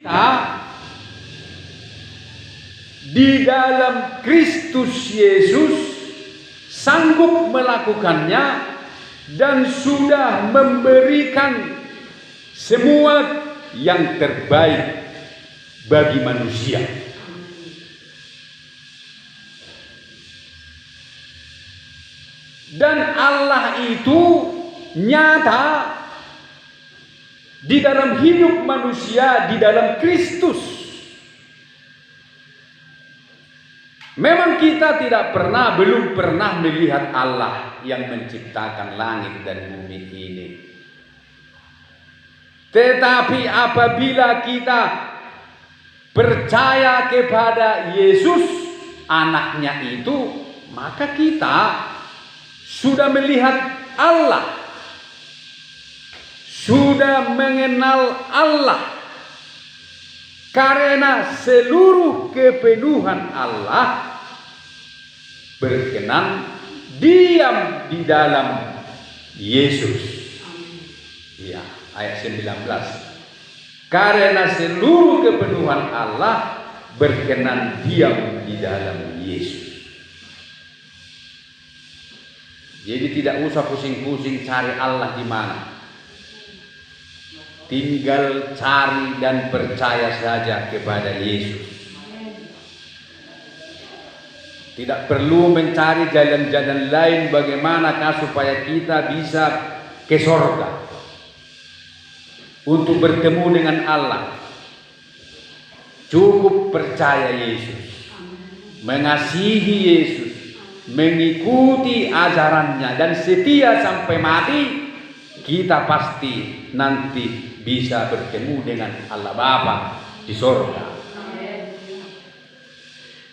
Kita di dalam Kristus Yesus sanggup melakukannya dan sudah memberikan semua yang terbaik bagi manusia. Dan Allah itu nyata di dalam hidup manusia di dalam Kristus. Memang kita belum pernah melihat Allah yang menciptakan langit dan bumi ini. Tetapi apabila kita percaya kepada Yesus, anaknya itu, maka kita sudah melihat Allah, sudah mengenal Allah, karena seluruh kepenuhan Allah berkenan diam di dalam Yesus. Ya, ayat 19. Karena seluruh kepenuhan Allah berkenan diam di dalam Yesus. Jadi tidak usah pusing-pusing cari Allah di mana. Tinggal cari dan percaya saja kepada Yesus. Tidak perlu mencari jalan-jalan lain bagaimanakah supaya kita bisa ke surga untuk bertemu dengan Allah. Cukup percaya Yesus, mengasihi Yesus, mengikuti ajarannya dan setia sampai mati, kita pasti nanti bisa bertemu dengan Allah Bapa di surga.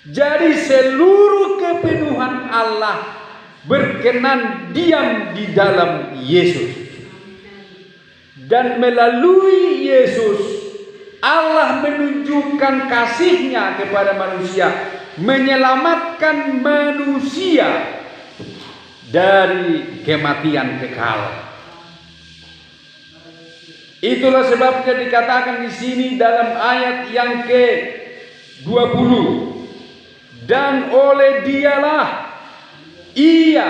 Jadi seluruh kepenuhan Allah berkenan diam di dalam Yesus. Dan melalui Yesus Allah menunjukkan kasih-Nya kepada manusia, menyelamatkan manusia dari kematian kekal. Itulah sebabnya dikatakan di sini dalam ayat yang ke-20, dan oleh Dialah Ia,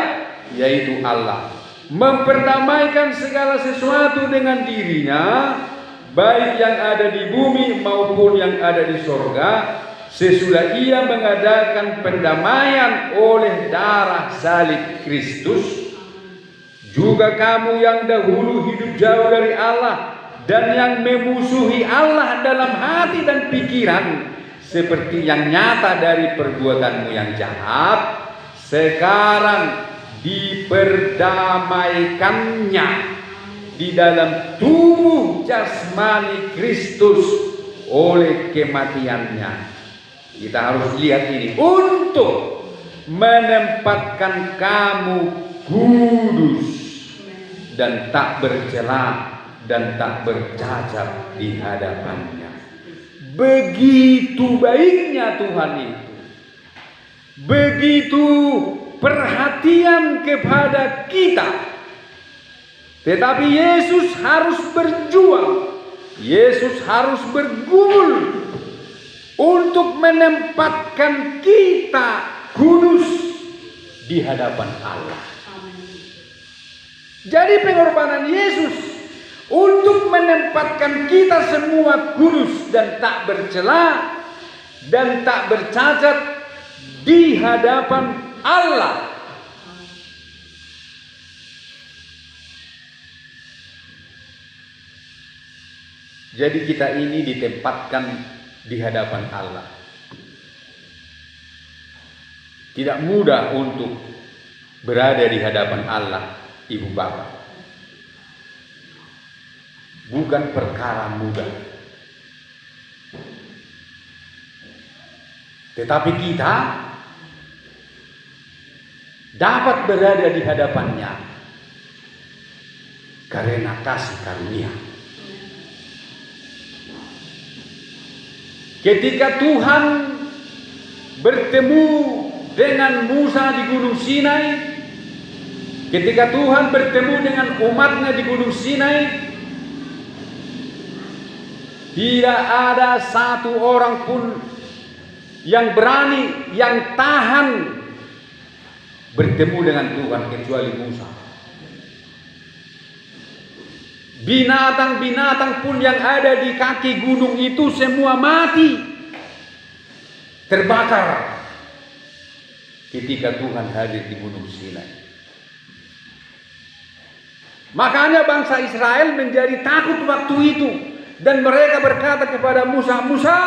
yaitu Allah, memperdamaikan segala sesuatu dengan dirinya, baik yang ada di bumi maupun yang ada di sorga, sesudah Ia mengadakan pendamaian oleh darah salib Kristus. Juga kamu yang dahulu hidup jauh dari Allah dan yang memusuhi Allah dalam hati dan pikiran, seperti yang nyata dari perbuatanmu yang jahat, sekarang diperdamaikannya di dalam tubuh jasmani Kristus oleh kematiannya. Kita harus lihat ini untuk menempatkan kamu kudus dan tak bercela dan tak bercacat di hadapannya. Begitu baiknya Tuhan itu, begitu perhatian kepada kita. Tetapi Yesus harus berjuang, Yesus harus bergumul untuk menempatkan kita kudus di hadapan Allah. Jadi pengorbanan Yesus untuk menempatkan kita semua kudus dan tak bercela dan tak bercacat di hadapan Allah. Jadi kita ini ditempatkan di hadapan Allah. Tidak mudah untuk berada di hadapan Allah, Ibu Bapak. Bukan perkara mudah. Tetapi kita dapat berada di hadapannya karena kasih karunia. Ketika Tuhan bertemu dengan Musa di Gunung Sinai, ketika Tuhan bertemu dengan umatnya di Gunung Sinai, Tidak ada satu orang pun yang berani, yang tahan bertemu dengan Tuhan kecuali Musa. Binatang-binatang pun yang ada di kaki gunung itu semua mati, terbakar ketika Tuhan hadir di Gunung Sinai. Makanya bangsa Israel menjadi takut waktu itu, dan mereka berkata kepada Musa, "Musa,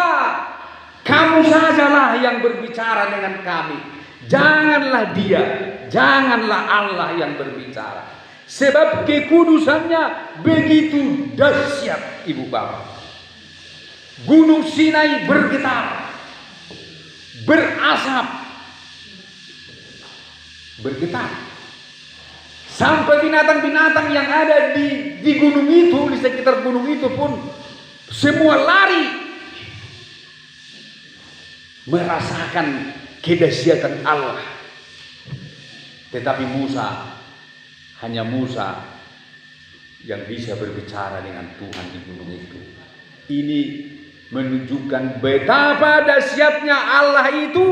kamu sajalah yang berbicara dengan kami. Janganlah dia, janganlah Allah yang berbicara. Sebab kekudusannya begitu dahsyat, ibu bapak. Gunung Sinai bergetar, berasap, bergetar. Sampai binatang-binatang yang ada di gunung itu, di sekitar gunung itu pun semua lari, merasakan kedahsyatan Allah. Tetapi hanya Musa yang bisa berbicara dengan Tuhan di gunung itu. Ini menunjukkan betapa dahsyatnya Allah itu,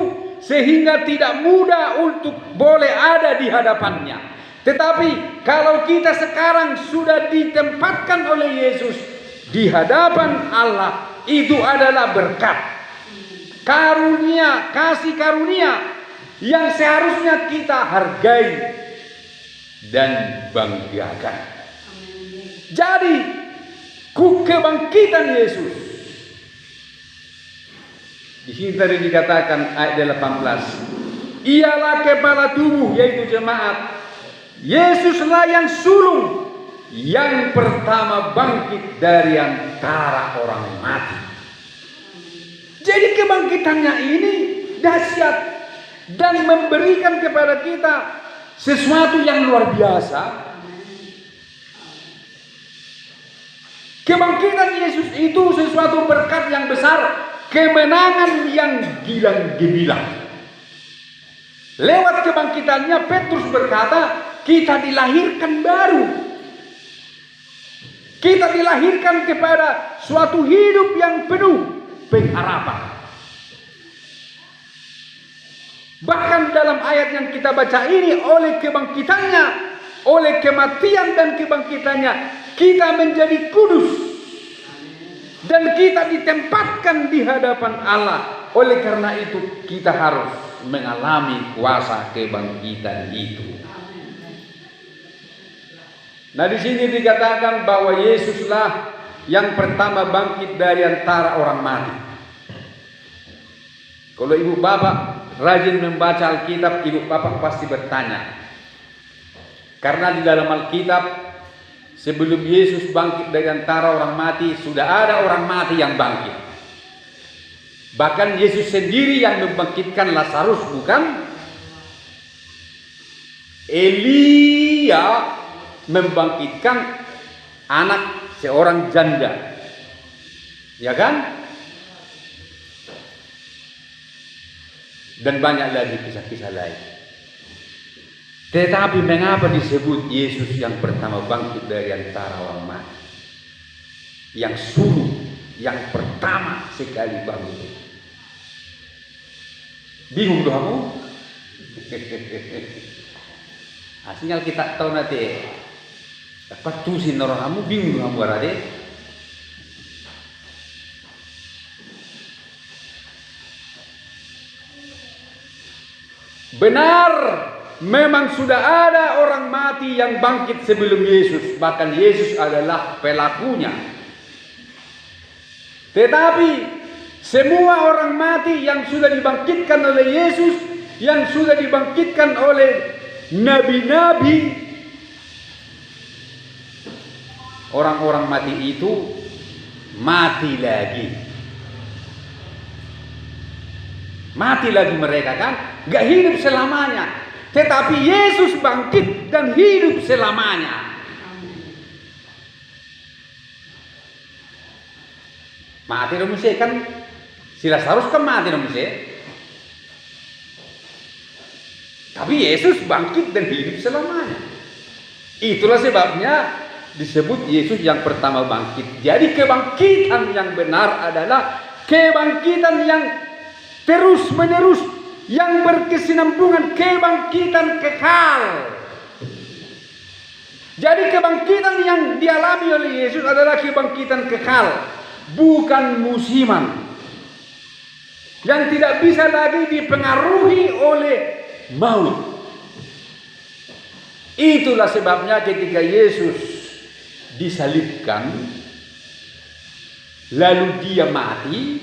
sehingga tidak mudah untuk boleh ada di hadapannya. Tetapi kalau kita sekarang sudah ditempatkan oleh Yesus di hadapan Allah, itu adalah berkat, karunia, kasih karunia yang seharusnya kita hargai dan banggakan. Jadi kebangkitan Yesus di sini tadi dikatakan ayat 18, ialah kepala tubuh, yaitu jemaat. Yesuslah yang sulung, yang pertama bangkit dari antara orang mati. Jadi kebangkitannya ini dahsyat dan memberikan kepada kita sesuatu yang luar biasa. Kebangkitan Yesus itu sesuatu berkat yang besar, kemenangan yang gilang-gemilang. Lewat kebangkitannya, Petrus berkata, kita dilahirkan baru. Kita dilahirkan kepada suatu hidup yang penuh pengharapan. Bahkan dalam ayat yang kita baca ini, oleh kebangkitannya, oleh kematian dan kebangkitannya, kita menjadi kudus. Dan kita ditempatkan di hadapan Allah. Oleh karena itu kita harus mengalami kuasa kebangkitan itu. Nah, di sini dikatakan bahwa Yesuslah yang pertama bangkit dari antara orang mati. Kalau ibu bapak rajin membaca Alkitab, ibu bapak pasti bertanya. Karena di dalam Alkitab, sebelum Yesus bangkit dari antara orang mati, sudah ada orang mati yang bangkit. Bahkan Yesus sendiri yang membangkitkan Lazarus, bukan? Elia membangkitkan anak seorang janda, ya kan? Dan banyak lagi kisah-kisah lain. Tetapi mengapa disebut Yesus yang pertama bangkit dari antara orang mati? Yang sulung, yang pertama sekali bangkit. Bingung doh kamu? Aslinya kita tahu nanti. Dapat tusin orang kamu bingung kamu berarti. Benar, memang sudah ada orang mati yang bangkit sebelum Yesus. Bahkan Yesus adalah pelakunya. Tetapi semua orang mati yang sudah dibangkitkan oleh Yesus, yang sudah dibangkitkan oleh nabi-nabi, orang-orang mati itu mati lagi. Mati lagi mereka kan, gak hidup selamanya. Tetapi Yesus bangkit dan hidup selamanya. Mati dong mesti kan, si Lazarus kan mati dong mesti. Tapi Yesus bangkit dan hidup selamanya. Itulah sebabnya disebut Yesus yang pertama bangkit. Jadi kebangkitan yang benar adalah kebangkitan yang terus menerus, yang berkesinambungan, kebangkitan kekal. Jadi kebangkitan yang dialami oleh Yesus adalah kebangkitan kekal, bukan musiman, yang tidak bisa lagi dipengaruhi oleh maut. Itulah sebabnya ketika Yesus disalibkan, lalu dia mati.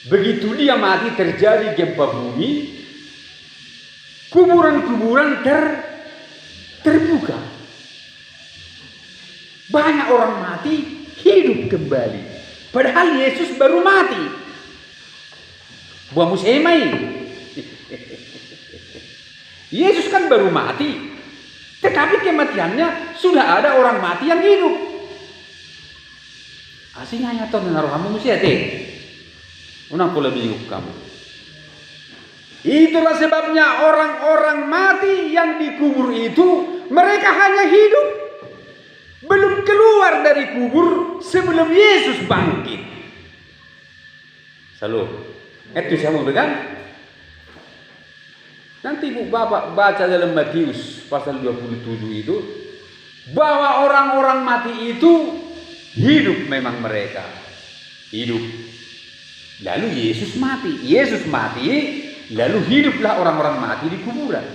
Begitu dia mati, terjadi gempa bumi, kuburan-kuburan terbuka. Banyak orang mati, hidup kembali. Padahal Yesus baru mati. Buah musemai. Yesus kan baru mati, tetapi kematiannya sudah ada orang mati yang hidup. Aslinya atau menaruh kamu mesti hati. Unang pula bingung kamu. Itulah sebabnya orang-orang mati yang dikubur itu, mereka hanya hidup, belum keluar dari kubur sebelum Yesus bangkit. Selalu. Itu saya mau dengar. Nanti Ibu Bapak baca dalam Matius pasal 27 itu, bahwa orang-orang mati itu hidup, memang mereka hidup. Lalu Yesus mati. Yesus mati, lalu hiduplah orang-orang mati di kuburan.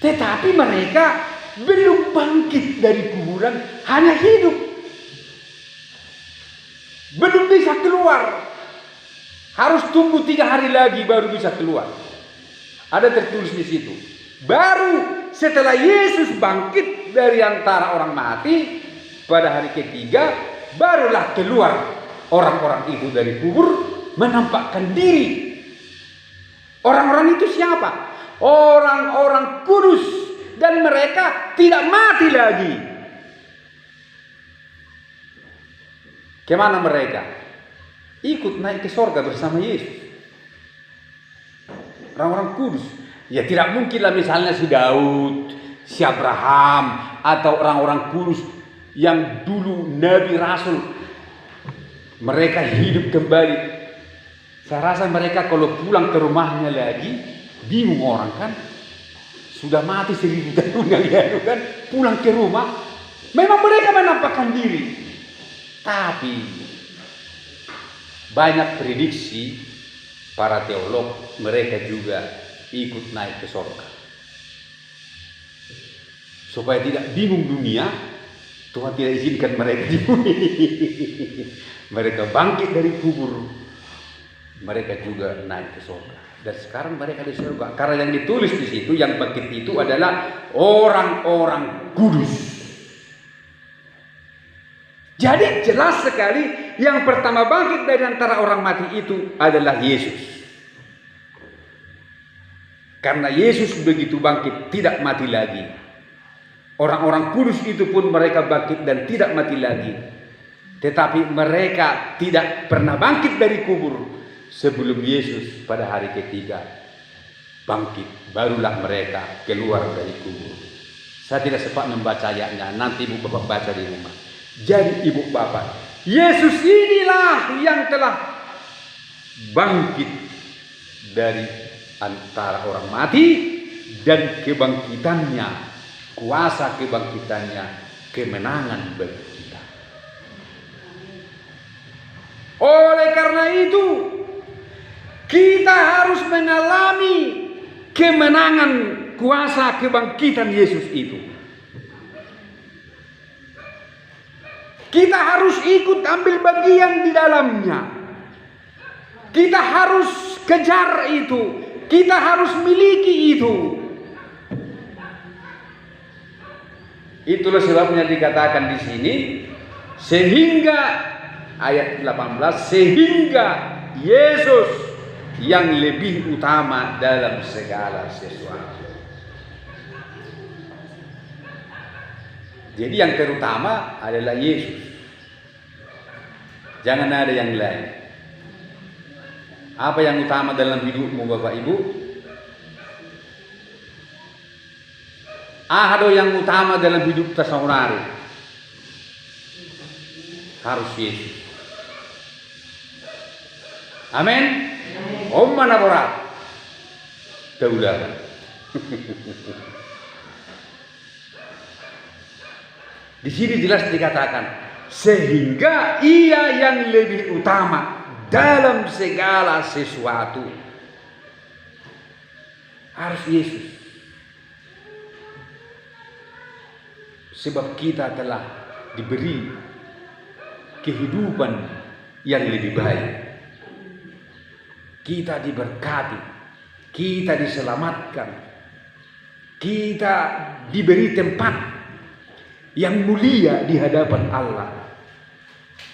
Tetapi mereka belum bangkit dari kuburan, hanya hidup. Belum bisa keluar. Harus tunggu 3 hari lagi baru bisa keluar. Ada tertulis di situ. Baru setelah Yesus bangkit dari antara orang mati pada hari ketiga, barulah keluar orang-orang itu dari kubur, menampakkan diri. Orang-orang itu siapa? Orang-orang kudus, dan mereka tidak mati lagi. Kemana mereka? Ikut naik ke sorga bersama Yesus. Orang-orang kudus. Ya tidak mungkinlah misalnya si Daud, si Abraham, atau orang-orang kudus yang dulu Nabi Rasul, mereka hidup kembali. Saya rasa mereka kalau pulang ke rumahnya lagi, bingung orang kan. Sudah mati 1000 tahun yang lalu kan, pulang ke rumah, memang mereka menampakkan diri. Tapi banyak prediksi para teolog, mereka juga ikut naik ke surga. Supaya tidak bingung dunia, Tuhan tidak izinkan mereka di bumi. Mereka bangkit dari kubur, mereka juga naik ke surga. Dan sekarang mereka di surga. Karena yang ditulis di situ, yang bangkit itu adalah orang-orang kudus. Jadi jelas sekali, yang pertama bangkit dari antara orang mati itu adalah Yesus. Karena Yesus begitu bangkit tidak mati lagi. Orang-orang kudus itu pun mereka bangkit dan tidak mati lagi. Tetapi mereka tidak pernah bangkit dari kubur sebelum Yesus pada hari ketiga bangkit. Barulah mereka keluar dari kubur. Saya tidak sempat membaca ayatnya, nanti Ibu Bapak baca di rumah. Jadi Ibu Bapak, Yesus inilah yang telah bangkit dari antara orang mati, dan kebangkitannya, kuasa kebangkitannya, kemenangan bagi kita. Oleh karena itu, kita harus mengalami kemenangan kuasa kebangkitan Yesus itu. Kita harus ikut ambil bagian di dalamnya. Kita harus kejar itu. Kita harus miliki itu. Itulah sebabnya dikatakan di sini, sehingga ayat 18, sehingga Yesus yang lebih utama dalam segala sesuatu. Jadi yang terutama adalah Yesus. Jangan ada yang lain. Apa yang utama dalam hidupmu Bapak Ibu? Ahado yang utama dalam hidup tasaunari harus Yesus. Amin. Om mana berat? Daulah. Di sini jelas dikatakan sehingga ia yang lebih utama dalam segala sesuatu harus Yesus. Sebab kita telah diberi kehidupan yang lebih baik. Kita diberkati, kita diselamatkan, kita diberi tempat yang mulia di hadapan Allah.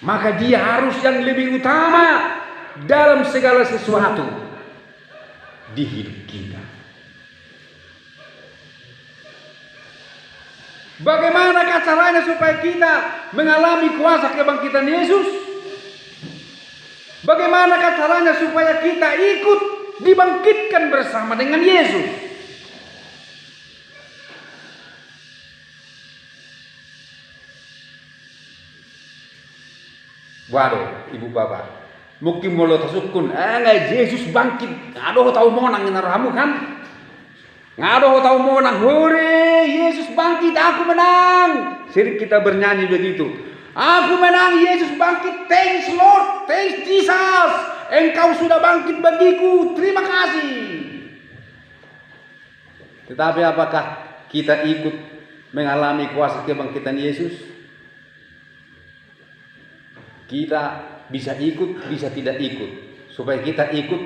Maka dia harus yang lebih utama dalam segala sesuatu di hidup kita. Bagaimanakah caranya supaya kita mengalami kuasa kebangkitan Yesus? Bagaimanakah caranya supaya kita ikut dibangkitkan bersama dengan Yesus? Waduh, ibu bapak, mungkin mau tasukun, Yesus bangkit, aduh tahu mau nang naramu kan? Ngadoh tahu mau nang, hore, Yesus bangkit, aku menang. Sering kita bernyanyi begitu. Aku menang, Yesus bangkit, thanks Lord, thanks Jesus. Engkau sudah bangkit bagiku, terima kasih. Tetapi apakah kita ikut mengalami kuasa kebangkitan Yesus? Kita bisa ikut, bisa tidak ikut. Supaya kita ikut,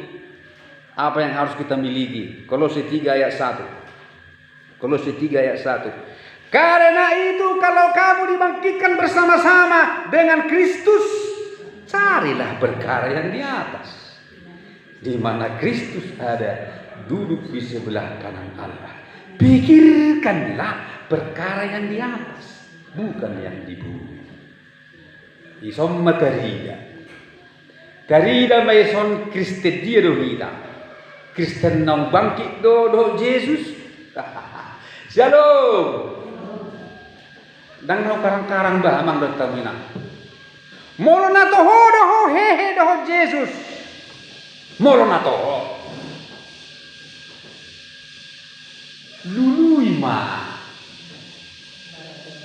apa yang harus kita miliki? Kolose 3 ayat 1. Kolose 3 ayat 1. Karena itu kalau kamu dibangkitkan bersama-sama dengan Kristus, carilah perkara yang di atas, di mana Kristus ada, duduk di sebelah kanan Allah. Pikirkanlah perkara yang di atas, bukan yang di bumi. Insomma Tarida mai son Kristen dia do hita. Kristen nang bangkit do Jesus. Shalom. Dang no karang-karang bah amang do tamina. Molo na to ho do ho he do Jesus. Molo na to. Lului ma.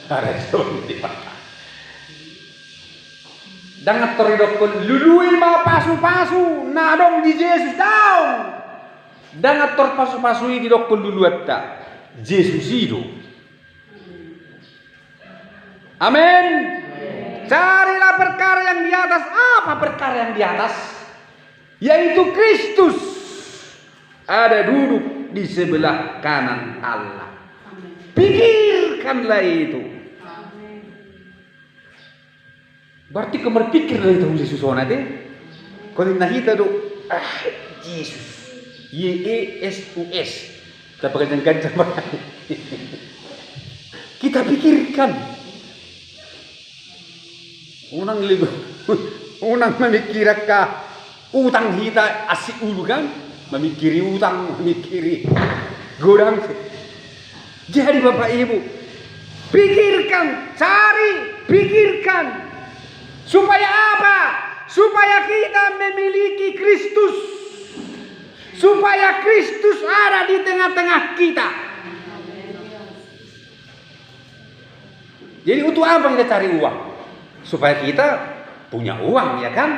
Are son di pa. Dang ator dokon lului ma pasu-pasu na dong di Jesus daw. Dan ator pasu-pasu di dokon dulu atta Yesus itu. Amin. Carilah perkara yang di atas. Apa perkara yang di atas? Yaitu Kristus ada duduk di sebelah kanan Allah. Pikirkanlah itu. Berarti kamar pikir lah itu Yesus onate. Kalau nahita do Yesus. YESUS. Kita pakai jangkaan. Kita pikirkan. Unang memikirkan utang kita asik ulu kan? Memikiri utang, memikiri godang. Jadi Bapak Ibu, pikirkan, cari, pikirkan. Supaya apa? Supaya kita memiliki Kristus. Supaya Kristus ada di tengah-tengah kita. Jadi untuk apa kita cari uang? Supaya kita punya uang, ya kan?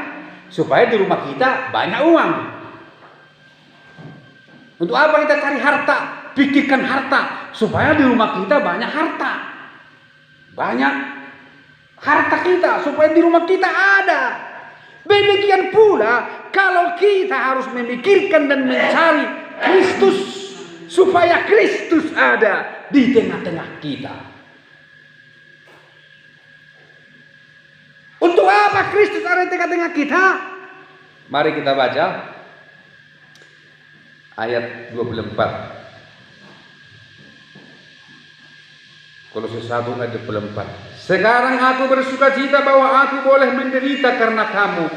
Supaya di rumah kita banyak uang. Untuk apa kita cari harta? Pikirkan harta. Supaya di rumah kita banyak harta. Banyak harta kita. Supaya di rumah kita ada. Demikian pula kalau kita harus memikirkan dan mencari Kristus supaya Kristus ada di tengah-tengah kita. Untuk apa Kristus ada di tengah-tengah kita? Mari kita baca ayat 24. Kolose 1 ayat 24. Sekarang aku bersukacita bahwa aku boleh menderita karena kamu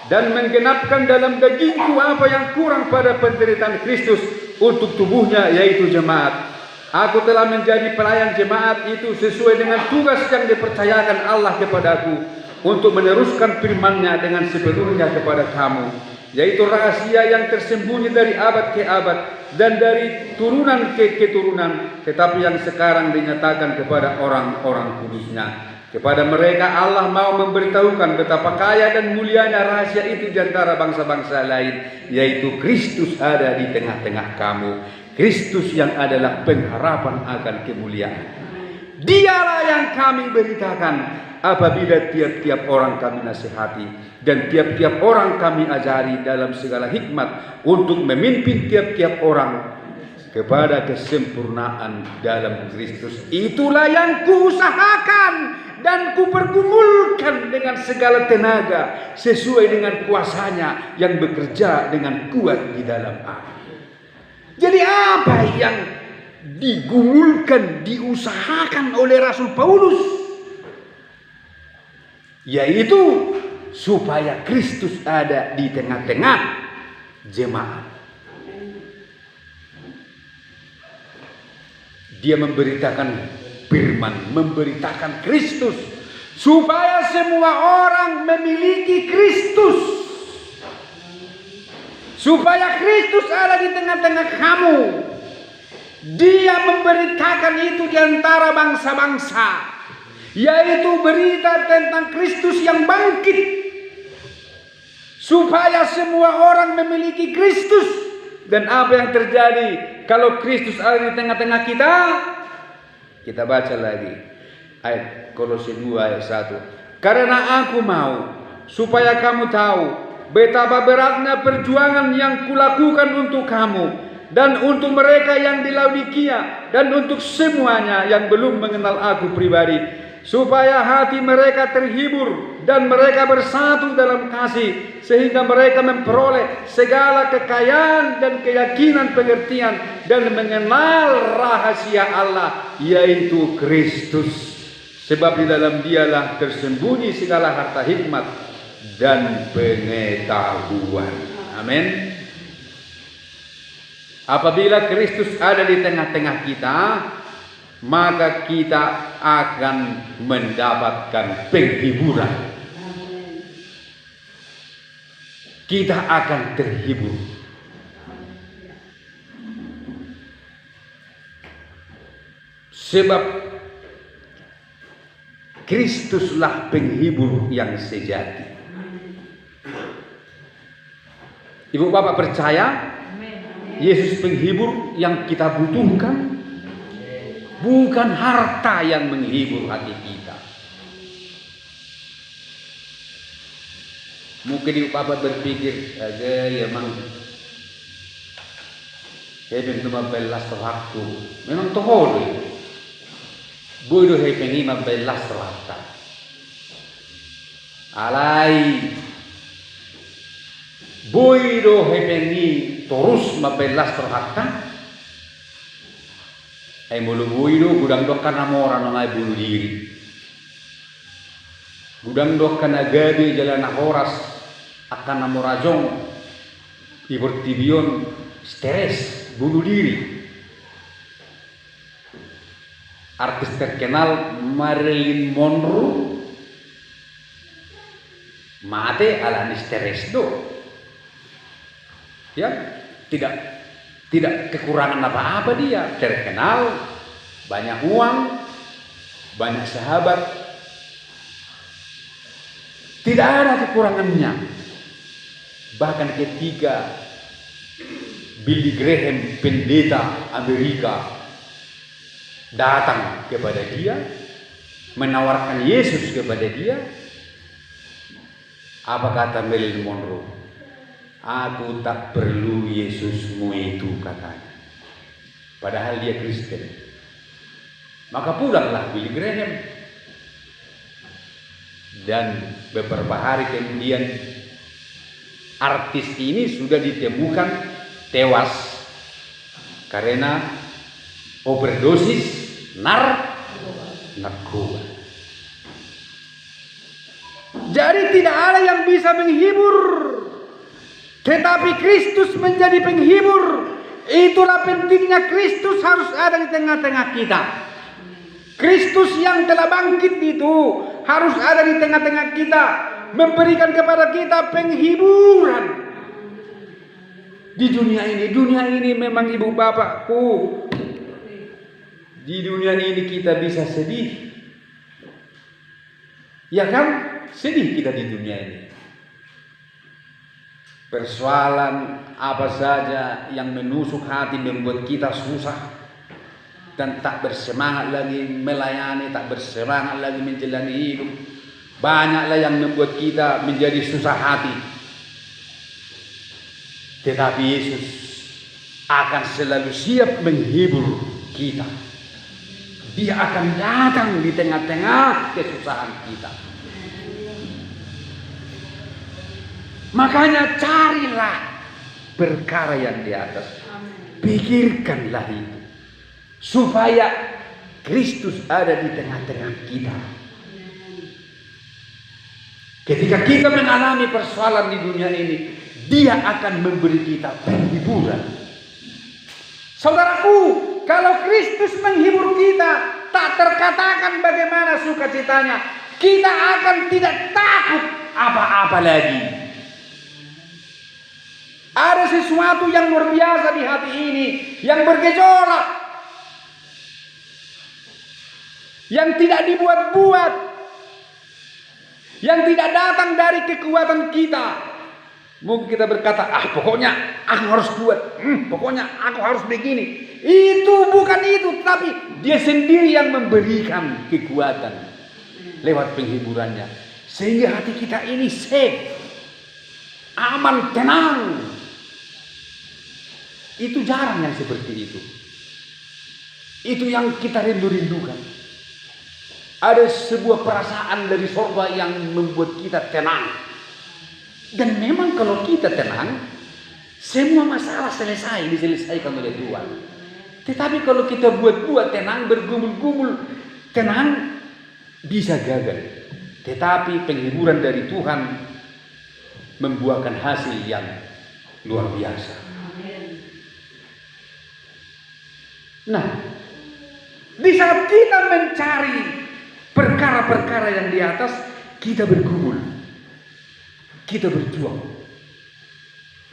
dan menggenapkan dalam dagingku apa yang kurang pada penderitaan Kristus untuk tubuhnya yaitu jemaat. Aku telah menjadi pelayan jemaat itu sesuai dengan tugas yang dipercayakan Allah kepadaku untuk meneruskan firman-Nya dengan sepenuhnya kepada kamu, yaitu rahasia yang tersembunyi dari abad ke abad dan dari turunan ke keturunan, tetapi yang sekarang dinyatakan kepada orang-orang kudus-Nya. Kepada mereka Allah mau memberitahukan betapa kaya dan mulianya rahasia itu di antara bangsa-bangsa lain, yaitu Kristus ada di tengah-tengah kamu. Kristus yang adalah pengharapan akan kemuliaan. Dialah yang kami beritakan apabila tiap-tiap orang kami nasihati dan tiap-tiap orang kami ajari dalam segala hikmat untuk memimpin tiap-tiap orang kepada kesempurnaan dalam Kristus. Itulah yang kuusahakan dan kupergumulkan dengan segala tenaga sesuai dengan kuasa-Nya yang bekerja dengan kuat di dalam aku. Jadi apa yang digumulkan, diusahakan oleh Rasul Paulus? Yaitu supaya Kristus ada di tengah-tengah jemaat. Dia memberitakan firman, memberitakan Kristus, supaya semua orang memiliki Kristus. Supaya Kristus ada di tengah-tengah kamu. Dia memberitakan itu di antara bangsa-bangsa, yaitu berita tentang Kristus yang bangkit, supaya semua orang memiliki Kristus. Dan apa yang terjadi kalau Kristus ada di tengah-tengah kita? Kita baca lagi ayat Kolose 2 ayat 1. Karena aku mau supaya kamu tahu betapa beratnya perjuangan yang kulakukan untuk kamu dan untuk mereka yang di Laodikia dan untuk semuanya yang belum mengenal aku pribadi, supaya hati mereka terhibur dan mereka bersatu dalam kasih, sehingga mereka memperoleh segala kekayaan dan keyakinan pengertian dan mengenal rahasia Allah, yaitu Kristus. Sebab di dalam Dialah tersembunyi segala harta hikmat dan pengetahuan. Amin. Apabila Kristus ada di tengah-tengah kita, maka kita akan mendapatkan penghiburan. Kita akan terhibur. Sebab Kristuslah penghibur yang sejati. Ibu bapak percaya Yesus penghibur yang kita butuhkan? Bukan harta yang menghibur hati kita. Mungkin ibu bapak berpikir, ya memang heben cuma belas waktu. Memang tohol. Bodoh heben ini belas waktu. Alai. Bodoh heben ini terus mabelas waktu. Ay mulu buido gudang dok kana mora no ngay bunuh diri. Gudang dok kana gabi jalan horas akan namorajong ibertibion stres bunuh diri. Artis terkenal Marilyn Monroe mate ala stres do. Ya, tidak kekurangan apa-apa dia, terkenal, banyak uang, banyak sahabat, tidak ada kekurangannya. Bahkan ketika Billy Graham, pendeta Amerika, datang kepada dia, menawarkan Yesus kepada dia, apa kata Marilyn Monroe? Aku tak perlu Yesusmu itu, katanya. Padahal dia Kristen. Maka pulanglah Billy Graham. Dan beberapa hari kemudian artis ini sudah ditemukan tewas karena overdosis narkoba. Jadi tidak ada yang bisa menghibur, tetapi Kristus menjadi penghibur. Itulah pentingnya Kristus harus ada di tengah-tengah kita. Kristus yang telah bangkit itu harus ada di tengah-tengah kita, memberikan kepada kita penghiburan di dunia ini. Dunia ini memang ibu bapakku, di dunia ini kita bisa sedih, ya kan? Sedih kita di dunia ini. Persoalan apa saja yang menusuk hati membuat kita susah dan tak bersemangat lagi melayani, tak bersemangat lagi menjalani hidup. Banyaklah yang membuat kita menjadi susah hati. Tetapi Yesus akan selalu siap menghibur kita. Dia akan datang di tengah-tengah kesusahan kita. Makanya carilah perkara yang di atas. Pikirkanlah itu. Supaya Kristus ada di tengah-tengah kita. Ketika kita mengalami persoalan di dunia ini, Dia akan memberi kita penghiburan. Saudaraku, kalau Kristus menghibur kita, tak terkatakan bagaimana sukacitanya. Kita akan tidak takut apa-apa lagi. Ada sesuatu yang luar biasa di hati ini, yang bergejolak, yang tidak dibuat-buat, yang tidak datang dari kekuatan kita. Mungkin kita berkata, pokoknya aku harus kuat, pokoknya aku harus begini. Itu bukan itu, tapi Dia sendiri yang memberikan kekuatan lewat penghiburannya, sehingga hati kita ini safe, aman, tenang. Itu jarang yang seperti itu. Itu yang kita rindu-rindukan. Ada sebuah perasaan dari sorga yang membuat kita tenang. Dan memang kalau kita tenang, semua masalah diselesaikan oleh Tuhan. Tetapi kalau kita buat-buat tenang, bergumul-gumul tenang, bisa gagal. Tetapi penghiburan dari Tuhan membuahkan hasil yang luar biasa. Nah, di saat kita mencari perkara-perkara yang di atas, kita bergumul, kita berjuang.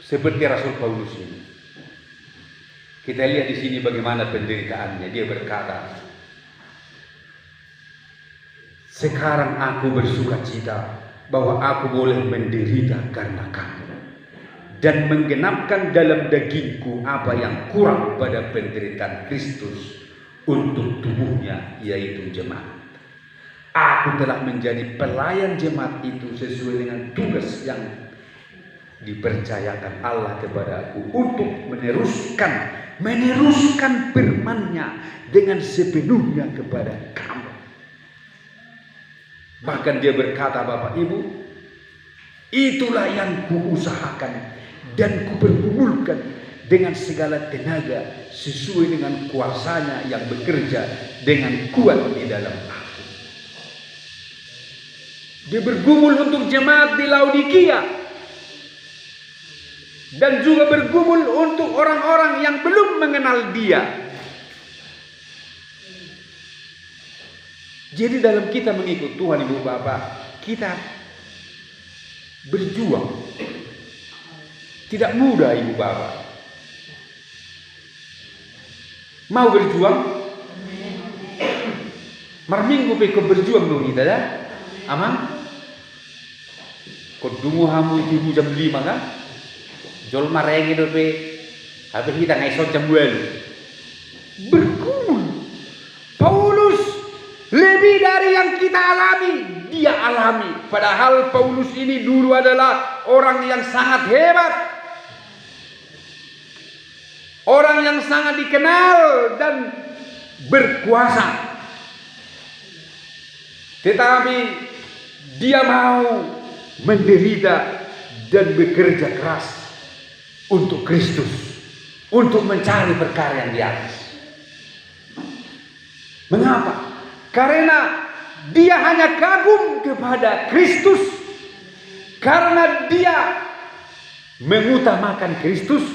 Seperti Rasul Paulus ini. Kita lihat di sini bagaimana penderitaannya. Dia berkata, sekarang aku bersukacita bahwa aku boleh menderita karena kamu, dan menggenapkan dalam dagingku apa yang kurang pada penderitaan Kristus untuk tubuhnya, yaitu jemaat. Aku telah menjadi pelayan jemaat itu sesuai dengan tugas yang dipercayakan Allah kepada aku untuk meneruskan firman-Nya dengan sepenuhnya kepada kamu. Bahkan dia berkata, Bapak Ibu, itulah yang kuusahakan dan kupergumulkan dengan segala tenaga sesuai dengan kuasa-Nya yang bekerja dengan kuat di dalam aku. Dia bergumul untuk jemaat di Laodikia dan juga bergumul untuk orang-orang yang belum mengenal Dia. Jadi dalam kita mengikut Tuhan, Ibu Bapak, kita berjuang. Tidak mudah, Ibu Bapak. Mau berjuang? Marminggu peko berjuang dong kita ya. Aman? Kau dungu hamu itu jam 5 kan? Jol marengi do pe. Habis kita ngaisot jam 2. Bergumul. Paulus lebih dari yang kita alami, dia alami. Padahal Paulus ini dulu adalah orang yang sangat hebat, orang yang sangat dikenal dan berkuasa. Tetapi dia mau menderita dan bekerja keras untuk Kristus, untuk mencari perkara yang di atas. Mengapa? Karena dia hanya kagum kepada Kristus. Karena dia mengutamakan Kristus,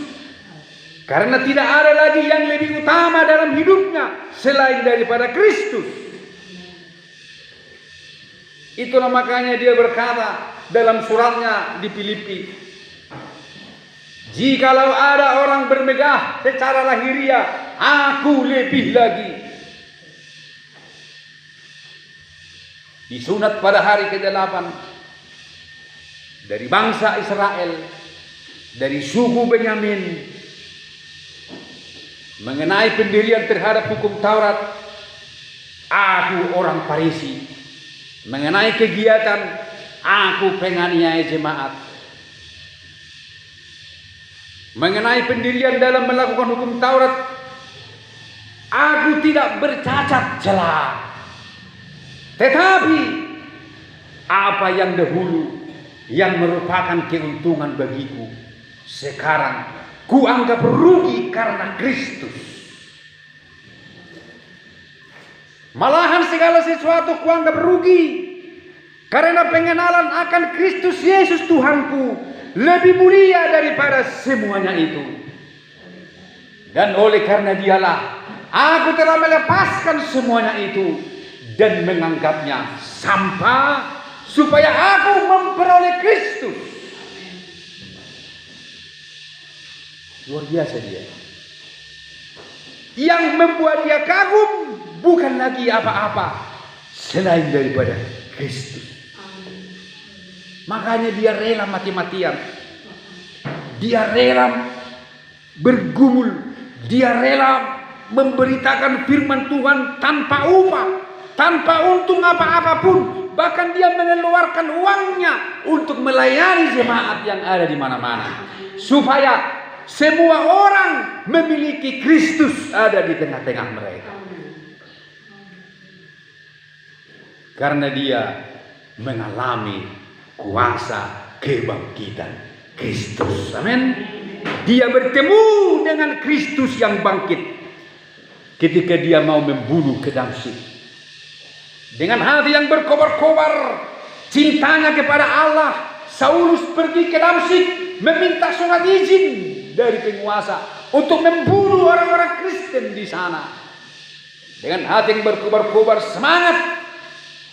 Karena tidak ada lagi yang lebih utama dalam hidupnya selain daripada Kristus. Itulah makanya dia berkata dalam suratnya di Filipi, jikalau ada orang bermegah secara lahiriah, aku lebih lagi. Disunat pada hari ke-8 dari bangsa Israel, dari suku Benyamin, mengenai pendirian terhadap hukum Taurat, aku orang Farisi. Mengenai kegiatan, aku penganiaya jemaat. Mengenai pendirian dalam melakukan hukum Taurat, aku tidak bercacat celah. Tetapi apa yang dahulu yang merupakan keuntungan bagiku, sekarang kuanggap rugi karena Kristus. Malahan segala sesuatu kuanggap rugi karena pengenalan akan Kristus Yesus Tuhanku lebih mulia daripada semuanya itu. Dan oleh karena dialah aku telah melepaskan semuanya itu dan menganggapnya sampah supaya aku memperoleh Kristus. Luar biasa dia. Yang membuat dia kagum bukan lagi apa-apa selain daripada Kristus. Makanya dia rela mati-matian. Dia rela bergumul. Dia rela memberitakan firman Tuhan tanpa upah, tanpa untung apa-apapun. Bahkan dia mengeluarkan uangnya untuk melayani jemaat yang ada di mana-mana, supaya semua orang memiliki Kristus ada di tengah-tengah mereka. Karena dia mengalami kuasa kebangkitan Kristus. Amin. Dia bertemu dengan Kristus yang bangkit ketika dia mau membunuh ke Damsyik. Dengan hati yang berkobar-kobar cintanya kepada Allah, Saulus pergi ke Damsyik meminta surat izin dari penguasa untuk membunuh orang-orang Kristen di sana. Dengan hati yang berkobar-kobar semangat,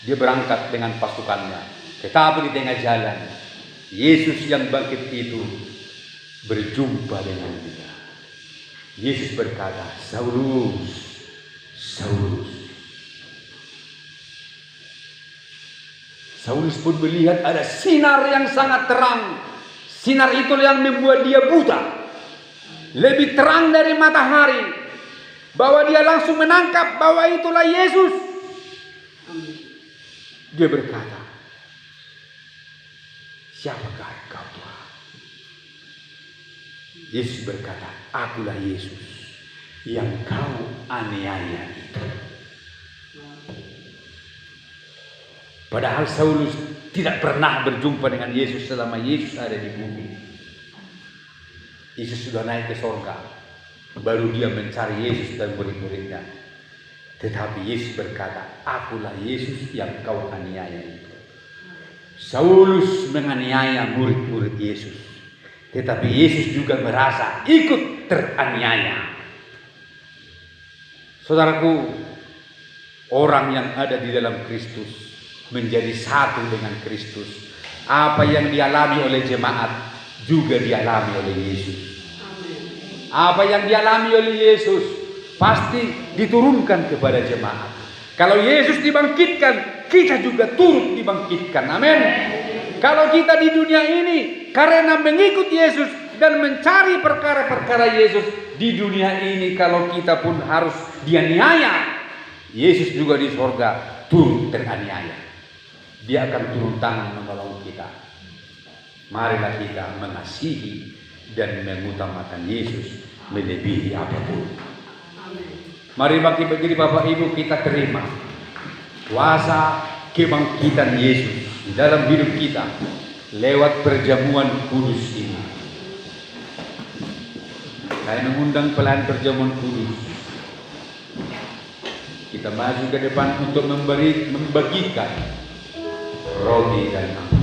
dia berangkat dengan pasukannya. Tetapi di tengah jalan, Yesus yang bangkit itu berjumpa dengan dia. Yesus berkata, Saulus, Saulus. Saulus pun melihat ada sinar yang sangat terang. Sinar itu yang membuat dia buta. Lebih terang dari matahari. Bahwa dia langsung menangkap bahwa itulah Yesus. Dia berkata, siapakah engkau Tuhan? Yesus berkata, akulah Yesus yang kau aniaya itu. Padahal Saulus tidak pernah berjumpa dengan Yesus selama Yesus ada di bumi. Yesus sudah naik ke surga. Baru dia mencari Yesus dan murid-muridnya. Tetapi Yesus berkata, akulah Yesus yang kau aniaya itu. Saulus menganiaya murid-murid Yesus. Tetapi Yesus juga merasa ikut teraniaya. Saudaraku, orang yang ada di dalam Kristus menjadi satu dengan Kristus. Apa yang dialami oleh jemaat juga dialami oleh Yesus. Apa yang dialami oleh Yesus pasti diturunkan kepada jemaat. Kalau Yesus dibangkitkan, kita juga turut dibangkitkan. Amin. Kalau kita di dunia ini karena mengikut Yesus dan mencari perkara-perkara Yesus di dunia ini, kalau kita pun harus dianiaya, Yesus juga di surga turut teraniaya. Dia akan turun tangan menolong kita. Marilah kita mengasihi dan mengutamakan Yesus melebihi apapun. Mari bagi Bapak Ibu kita terima kuasa kebangkitan Yesus di dalam hidup kita lewat perjamuan kudus ini. Saya mengundang pelayan perjamuan kudus. Kita maju ke depan untuk membagikan roti dan anggur.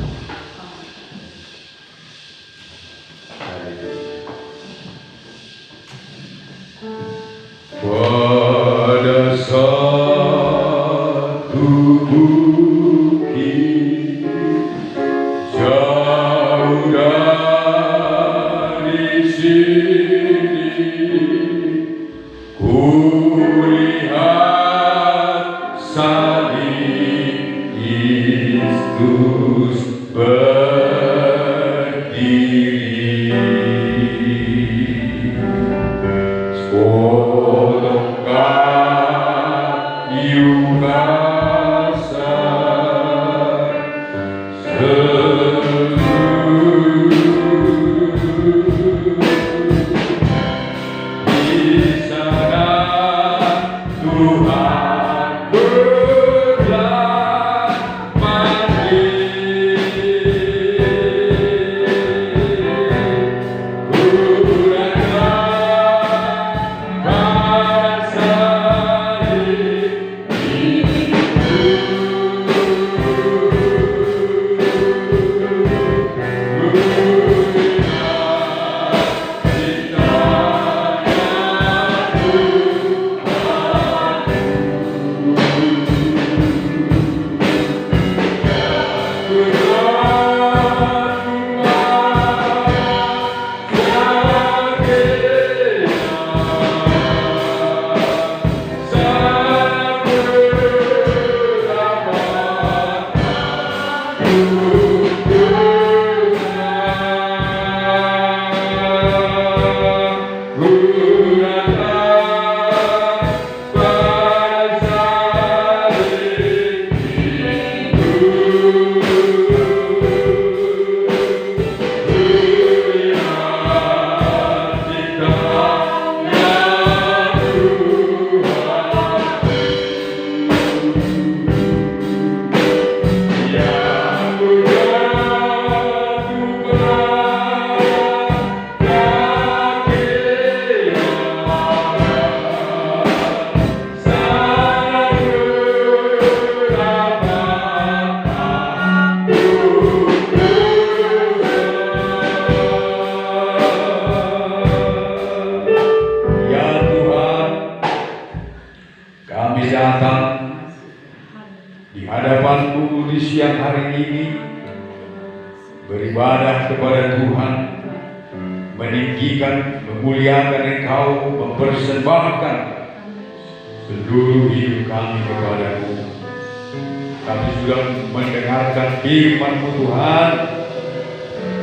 beribadah kepada Tuhan, meninggikan, memuliakan Engkau, mempersembahkan seluruh hidup kami kepada-Mu. Kami sudah mendengarkan firman-Mu Tuhan.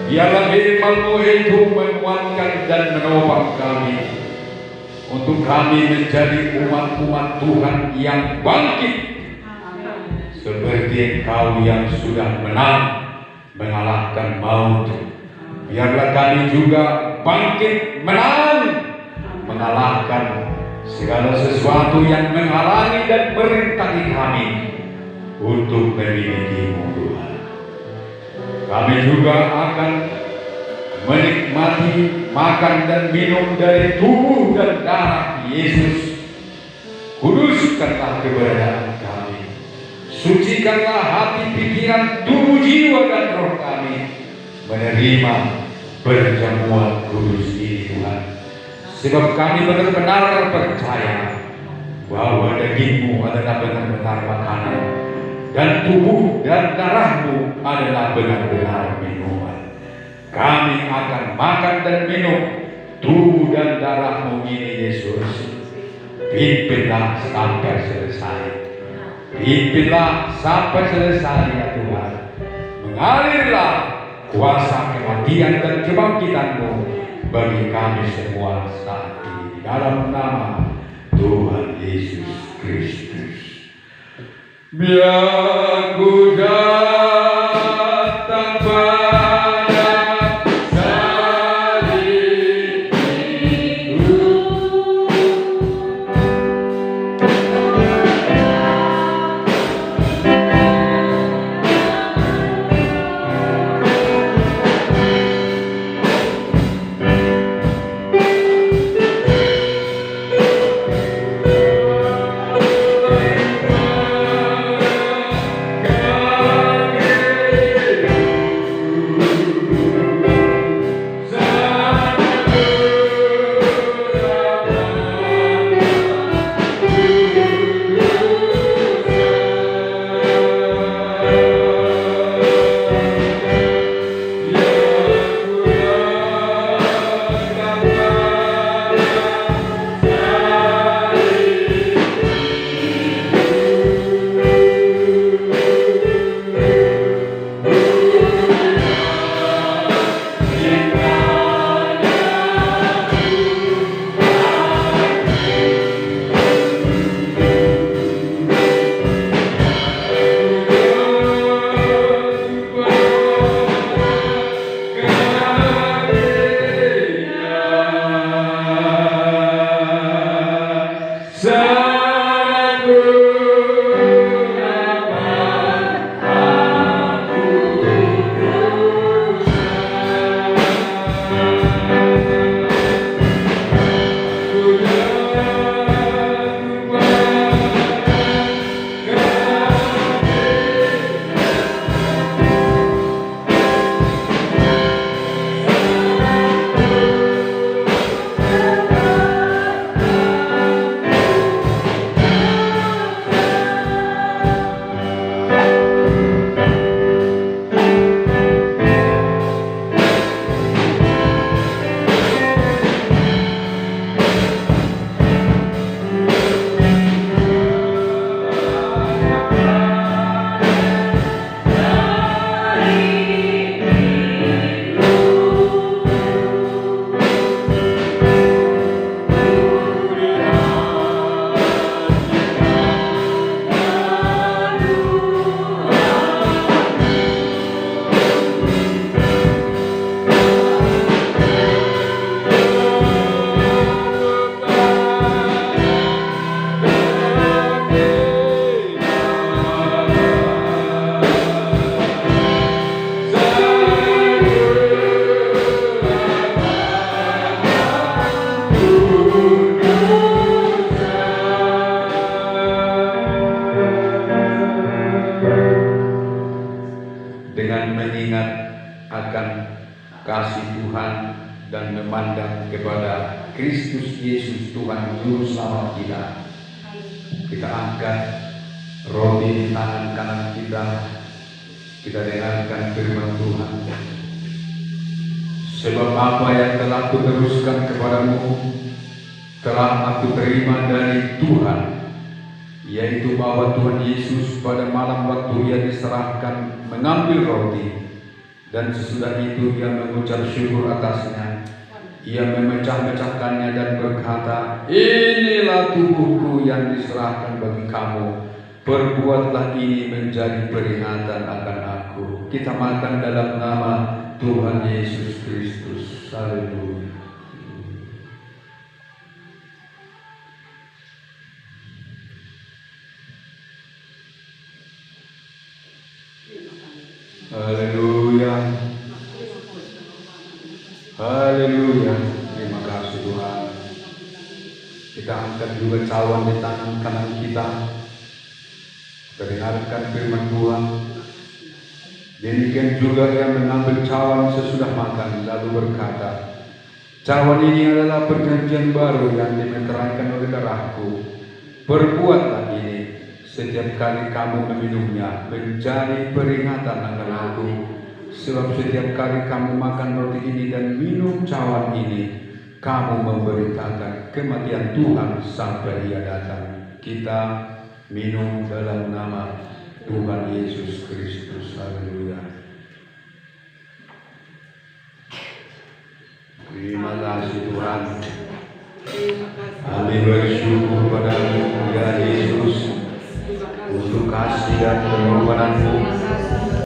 Biarlah firman-Mu itu menguatkan dan menopang kami, untuk kami menjadi umat-umat Tuhan yang bangkit, seperti Engkau yang sudah menang, mengalahkan maut. Biarlah kami juga bangkit menang, mengalahkan segala sesuatu yang menghalangi dan merintangi kami untuk memiliki-Mu Tuhan. Kami juga akan menikmati, makan dan minum dari tubuh dan darah Yesus. Kuduskanlah keberadaan kami, sucikanlah hati, pikiran, tubuh, jiwa dan roh kami menerima perjamuan kudus ini Tuhan. Sebab kami benar-benar percaya bahwa daging-Mu adalah benar-benar makanan, dan tubuh dan darah-Mu adalah benar-benar minuman. Kami akan makan dan minum tubuh dan darah-Mu ini Yesus. Pimpinlah sampai selesai. Pimpinlah sampai selesai ya Tuhan. Mengalirlah kuasa kematian dan kebangkitan-Mu bagi kami semua saat ini, dalam nama Tuhan Yesus Kristus. Biar ku datang pada salib itu, kasih Tuhan dan memandang kepada Kristus Yesus Tuhan Juru Selamat kita. Kita angkat roti di tangan kanan kita. Kita dengarkan firman Tuhan. Sebab apa yang telah kuteruskan kepadamu telah aku terima dari Tuhan, yaitu bahwa Tuhan Yesus pada malam waktu ia diserahkan mengambil roti, dan sesudah itu ia mengucap syukur atasnya. Ia memecah-mecahkannya dan berkata, "Inilah tubuhku yang diserahkan bagi kamu. Perbuatlah ini menjadi peringatan akan aku." Kita makan dalam nama Tuhan Yesus Kristus. Haleluya. Haleluya. Haleluya. Terima kasih Tuhan. Kita angkat juga cawan di tangan kanan kita. Dengarkan firman Tuhan. Demikian juga yang mengambil cawan sesudah makan lalu berkata, "Cawan ini adalah perjanjian baru yang dimeteraikan oleh darahku. Perbuatlah ini setiap kali kamu meminumnya menjadi peringatan akan aku. Sebab setiap kali kamu makan roti ini dan minum cawan ini, kamu memberitakan kematian Tuhan sampai Ia datang." Kita minum dalam nama Tuhan Yesus Kristus. Haleluya. Terima kasih Tuhan. Kami bersyukur padamu ya Yesus untuk kasih dan pengorbanan-Mu.